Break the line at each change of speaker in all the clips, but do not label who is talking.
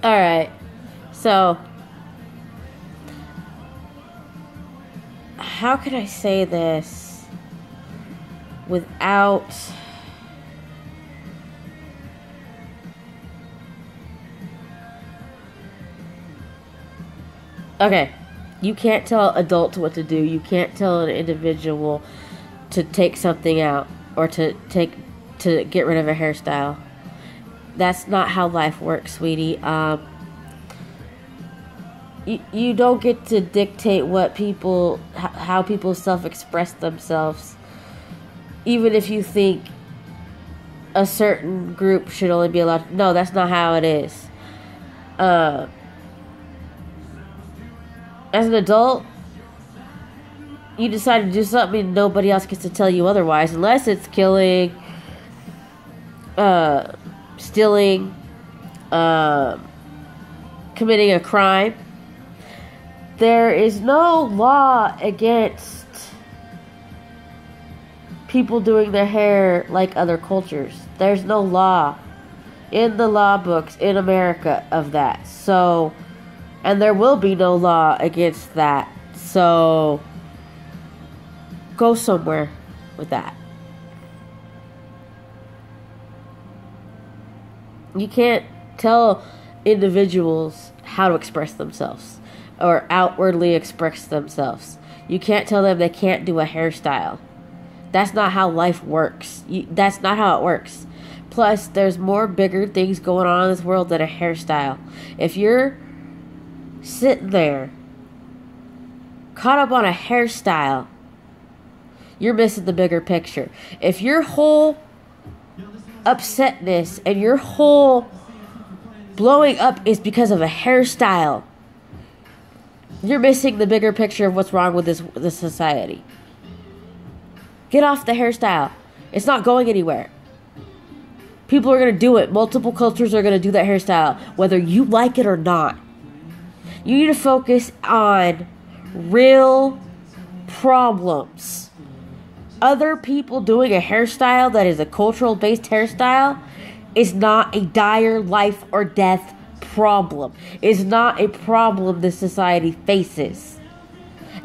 Alright. So, how can I say this without... Okay, you can't tell adults what to do. You can't tell an individual to take something out or to get rid of a hairstyle. That's not how life works, sweetie. You don't get to dictate what people, how people self-express themselves, even if you think a certain group should only be allowed. No, that's not how it is. As an adult, you decide to do something and nobody else gets to tell you otherwise, unless it's killing, stealing, committing a crime. There is no law against people doing their hair like other cultures. There's no law in the law books in America of that. So, and there will be no law against that. So, go somewhere with that. You can't tell individuals how to express themselves or outwardly express themselves. You can't tell them they can't do a hairstyle. That's not how life works. That's not how it works. Plus, there's more bigger things going on in this world than a hairstyle. If you're sitting there caught up on a hairstyle, you're missing the bigger picture. If your whole upsetness and your whole blowing up is because of a hairstyle, you're missing the bigger picture of what's wrong with this society. Get off the hairstyle. It's not going anywhere. People are going to do it. Multiple cultures are going to do that hairstyle, whether you like it or not. You need to focus on real problems. Other people doing a hairstyle that is a cultural-based hairstyle is not a dire life or death problem. It's not a problem this society faces.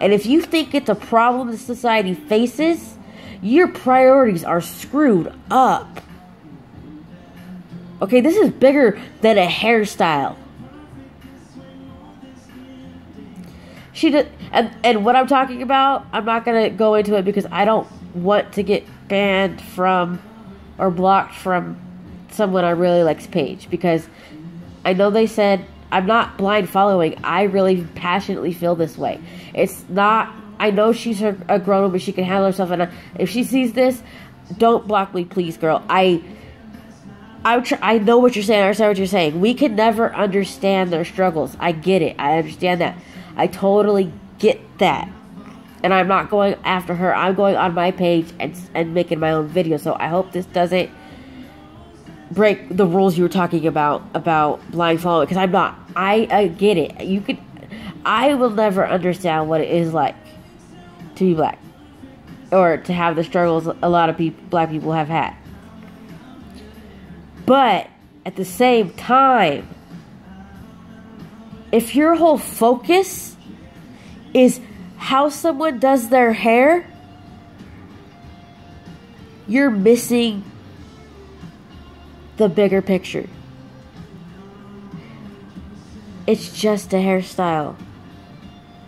And if you think it's a problem this society faces, your priorities are screwed up. Okay, this is bigger than a hairstyle. And what I'm talking about, I'm not going to go into it because I don't want to get banned from or blocked from someone I really like's page, because I know they said I'm not blind following. I really passionately feel this way. It's not, I know she's a grown woman, she can handle herself, and if she sees this, don't block me, please, girl. I know what you're saying. I understand what you're saying. We can never understand their struggles. I get it. I understand that. I totally get that. And I'm not going after her. I'm going on my page and making my own video. So I hope this doesn't break the rules you were talking about blind following. Because I'm not. I get it. I will never understand what it is like to be black, or to have the struggles a lot of black people have had. But at the same time, if your whole focus is how someone does their hair, you're missing the bigger picture. It's just a hairstyle.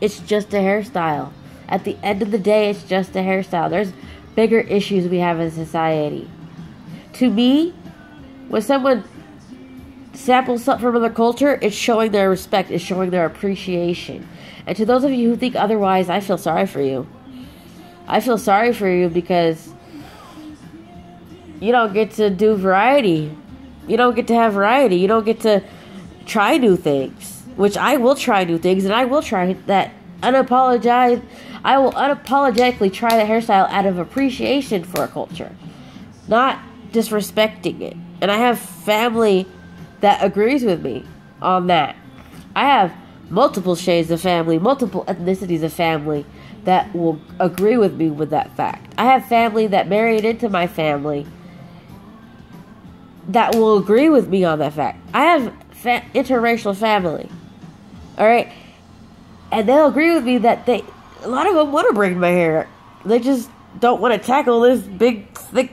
It's just a hairstyle. At the end of the day, it's just a hairstyle. There's bigger issues we have in society. To me, when someone samples something from another culture, it's showing their respect, it's showing their appreciation. And to those of you who think otherwise, I feel sorry for you. I feel sorry for you because you don't get to do variety. You don't get to have variety. You don't get to try new things, which I will try new things, and I will try that I will unapologetically try the hairstyle out of appreciation for a culture, not disrespecting it. And I have family that agrees with me on that. I have multiple shades of family, multiple ethnicities of family that will agree with me with that fact. I have family that married into my family that will agree with me on that fact. I have interracial family, all right, and they'll agree with me that a lot of them want to braid my hair. They just don't want to tackle this big, thick,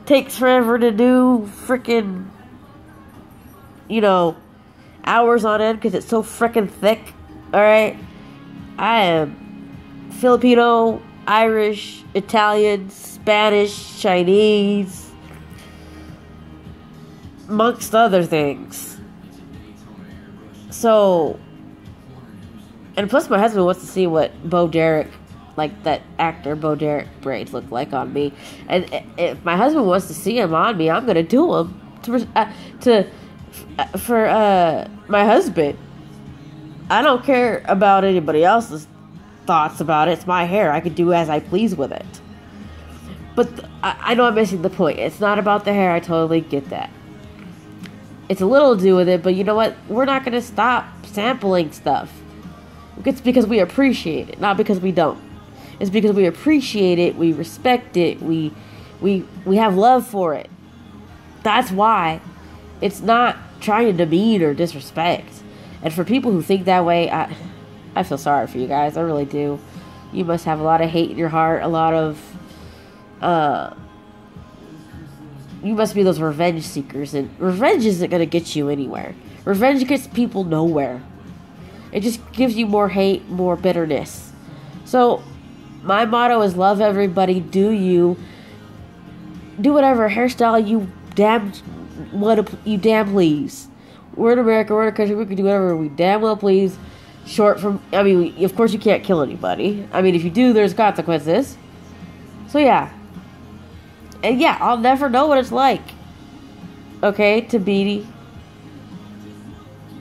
takes forever to do freaking, hours on end because it's so freaking thick. All right, I am Filipino, Irish, Italian, Spanish, Chinese, amongst other things. So, and plus my husband wants to see what Bo Derek, like that actor Bo Derek braids look like on me. And if my husband wants to see him on me, I'm going to do them for my husband. I don't care about anybody else's thoughts about it. It's my hair. I can do as I please with it. But I know I'm missing the point. It's not about the hair. I totally get that. It's a little to do with it, but you know what? We're not going to stop sampling stuff. It's because we appreciate it, not because we don't. It's because we appreciate it, we respect it, we have love for it. That's why. It's not trying to demean or disrespect. And for people who think that way, I feel sorry for you guys. I really do. You must have a lot of hate in your heart, a lot of you must be those revenge seekers, and revenge isn't going to get you anywhere. Revenge gets people nowhere. It just gives you more hate, more bitterness. So, my motto is love everybody, do whatever hairstyle you damn please. We're in America, we're in a country, we can do whatever we damn well please. Of course you can't kill anybody. If you do, there's consequences. So yeah. And yeah, I'll never know what it's like. Okay, to be,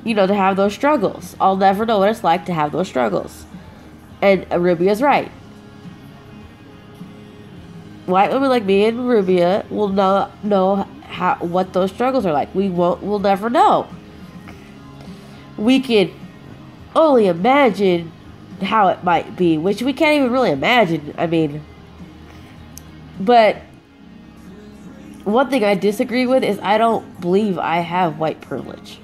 to have those struggles. I'll never know what it's like to have those struggles. And Rubia's right. White women like me and Rubia will know what those struggles are like. We'll never know. We can only imagine how it might be, which we can't even really imagine. But one thing I disagree with is I don't believe I have white privilege.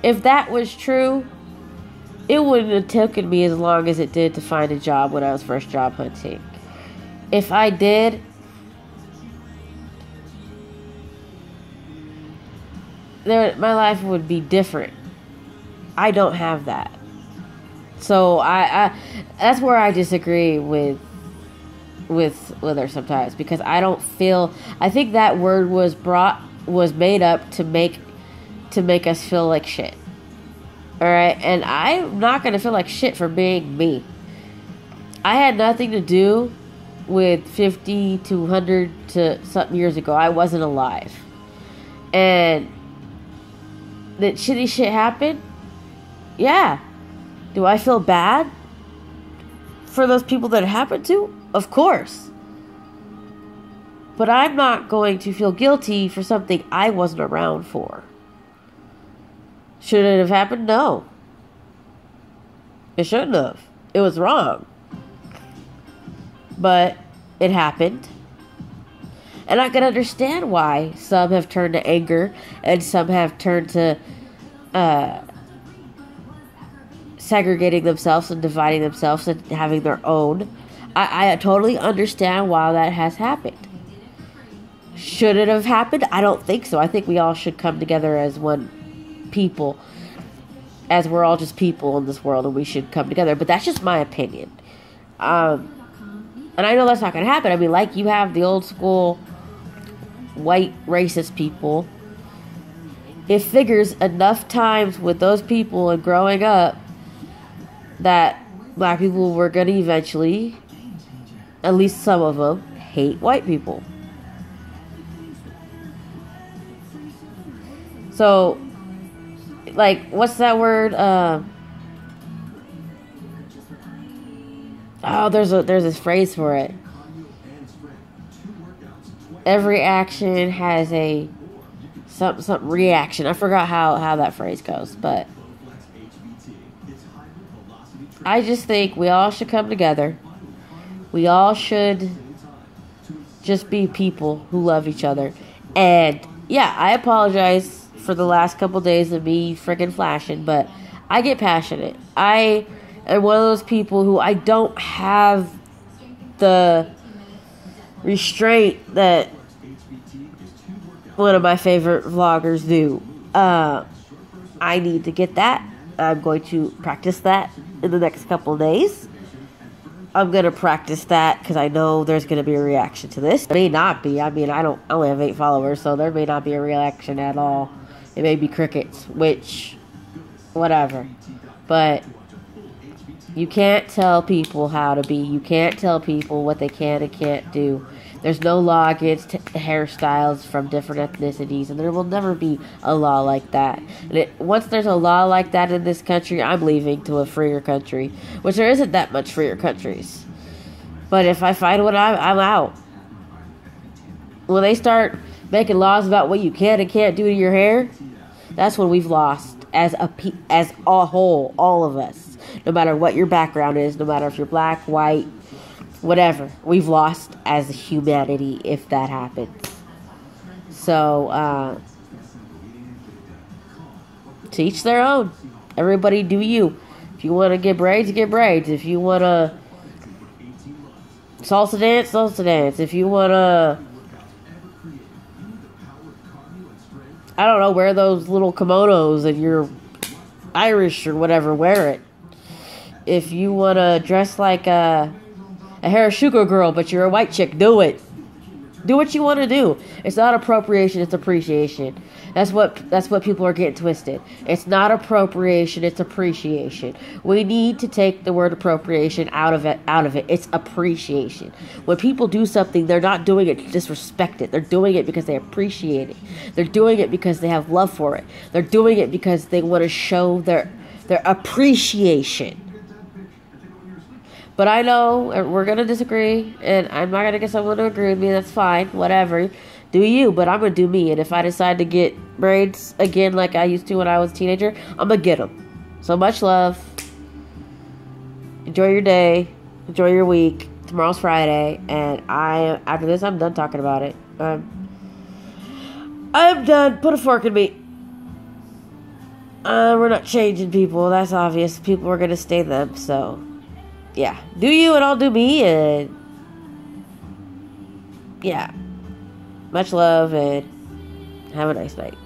If that was true, it wouldn't have taken me as long as it did to find a job when I was first job hunting. If I did, my life would be different. I don't have that. So I that's where I disagree with her sometimes, because I think that word was made up to make us feel like shit. Alright? And I'm not gonna feel like shit for being me. I had nothing to do with 50 to 100 to something years ago. I wasn't alive. And that shitty shit happened? Yeah. Do I feel bad for those people that it happened to? Of course. But I'm not going to feel guilty for something I wasn't around for. Should it have happened? No. It shouldn't have. It was wrong. But it happened. And I can understand why some have turned to anger and some have turned to segregating themselves and dividing themselves and having their own. I totally understand why that has happened. Should it have happened? I don't think so. I think we all should come together as one people, as we're all just people in this world, and we should come together. But that's just my opinion. And I know that's not going to happen. Like you have the old school white racist people. It figures enough times with those people and growing up that black people were going to eventually, at least some of them, hate white people. So, what's that word? There's this phrase for it. Every action has a something reaction. I forgot how that phrase goes, but I just think we all should come together. We all should just be people who love each other. And yeah, I apologize for the last couple days of me freaking flashing, but I get passionate. I am one of those people who I don't have the restraint that one of my favorite vloggers do. I need to get that. I'm going to practice that in the next couple of days. I'm going to practice that because I know there's going to be a reaction to this. It may not be. I mean, I only have 8 followers, so there may not be a reaction at all. It may be crickets, which, whatever. But you can't tell people how to be. You can't tell people what they can and can't do. There's no law against hairstyles from different ethnicities, and there will never be a law like that. And once there's a law like that in this country, I'm leaving to a freer country, which there isn't that much freer countries. But if I find one, I'm out. When they start making laws about what you can and can't do to your hair, that's when we've lost as a whole, all of us. No matter what your background is, no matter if you're black, white, whatever, we've lost as a humanity if that happens. So, to each their own. Everybody do you. If you want to get braids, get braids. If you want to salsa dance, salsa dance. If you want to, I don't know, wear those little kimonos and you're Irish or whatever, wear it. If you want to dress like a Harajuku girl, but you're a white chick, do it. Do what you want to do. It's not appropriation, it's appreciation. That's what people are getting twisted. It's not appropriation, it's appreciation. We need to take the word appropriation out of it. It's appreciation. When people do something, they're not doing it to disrespect it. They're doing it because they appreciate it. They're doing it because they have love for it. They're doing it because they want to show their appreciation. But I know we're going to disagree, and I'm not going to get someone to agree with me. That's fine. Whatever. Do you, but I'm going to do me. And if I decide to get braids again like I used to when I was a teenager, I'm going to get them. So much love. Enjoy your day. Enjoy your week. Tomorrow's Friday, and after this, I'm done talking about it. I'm done. Put a fork in me. We're not changing people. That's obvious. People are going to stay them, so... yeah, do you and I'll do me, and yeah, much love and have a nice night.